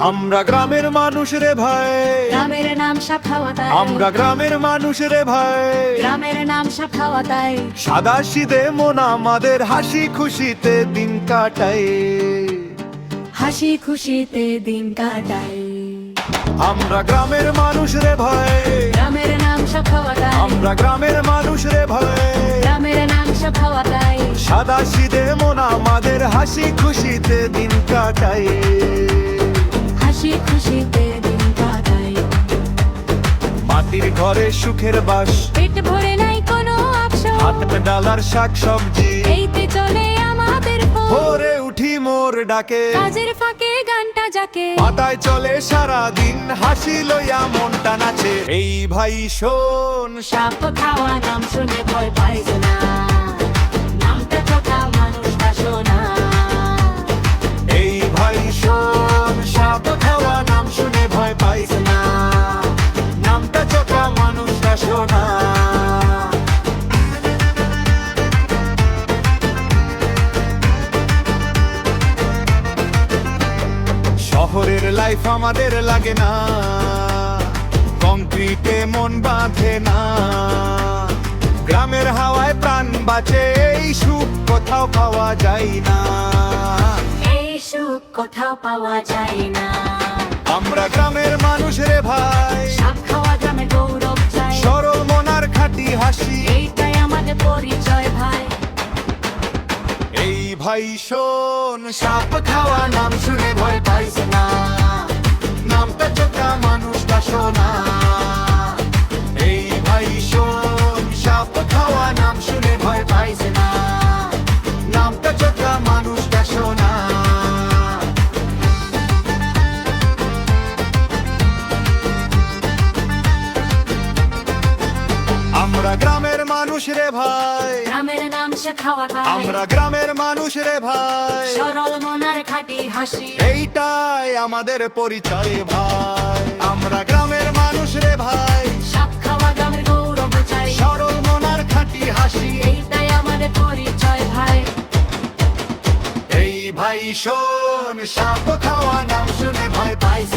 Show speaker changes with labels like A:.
A: আমরা গ্রামের মানুষ রে ভাই,
B: গ্রামের নাম সাপ খাওয়া তাই,
A: আমরা গ্রামের মানুষ রে ভাই।
B: গ্রামের নাম সাপ খাওয়া তাই,
A: সাদা সিধে মন আমাদের হাসি খুশিতে দিন কাটাই,
B: হাসি খুশিতে দিন কাটাই।
A: আমরা গ্রামের মানুষ রে ভাই,
B: গ্রামের নাম সাপ খাওয়া তাই,
A: আমরা গ্রামের মানুষ রে ভাই।
B: গ্রামের নাম সাপ খাওয়া তাই,
A: সাদা সিধে মন আমাদের হাসি খুশিতে দিন কাটাই,
B: হাসি খুশিতে দিন কাটাই।
A: মাটির ঘরে সুখের বাস,
B: পেট ভরে নাই কোনো আফসোস,
A: হাতে ডালার শাক সবজি,
B: এইতে চলে আমাদের ভোর।
A: ভোরে উঠি মোর ডাকে,
B: কাজের ফাঁকে গানটা যাকে,
A: পাতায় চলে সারা দিন হাসি লইয়া মনটা নাচে। এই ভাই শোন,
B: সাপ খাওয়া নাম শুনে ভয় পাইস না, নামটা চোখা মানুষটা শোনা।
A: এই ভাই শোন, সাপ খাওয়া নাম শুনে ভয় পাইস না, নামটা চোখা মানুষটা শোনা। শহরের লাইফ আমাদের লাগে না, কংক্রিটে মন বাঁধে না। গ্রামের হাওয়ায় প্রাণ বাঁচে, এই সুখ কোথাও পাওয়া যায় না,
B: এই সুখ কোথাও পাওয়া যায় না।
A: আমরা গ্রামের মানুষ রে ভাই,
B: সাপ খাওয়া গ্রামে গৌরব চাই,
A: সরল মনার খাঁটি হাসি।
B: এইটাই আমাদের পরিচয় ভাই।
A: এই ভাই শোন, সাপ খাওয়া নাম শুনে ভয় পাইস না, নামটা চোখা মানুষটা শোনা। এই ভাই শোন, সাপ খাওয়া নাম শুনে ভয় পাইস না, নামটা চোখা মানুষটা শোনা। আমরা গ্রামের মানুষ রে ভাই,
B: গ্রামের নাম সে খাওয়া খায়,
A: আমরা গ্রামের মানুষ রে ভাই।
B: সরল মনার খাঁটি হাসি,
A: এইটাই আমাদের পরিচয় ভাই, আমরা গ্রামের মানুষ রে ভাই।
B: সাপ খাওয়া গ্রামের গৌরব চাই,
A: সরল মনার খাঁটি হাসি।
B: এইটাই আমাদের পরিচয় ভাই।
A: এই ভাই শোন, সাপ খাওয়া নাম শুনে ভয় পাইস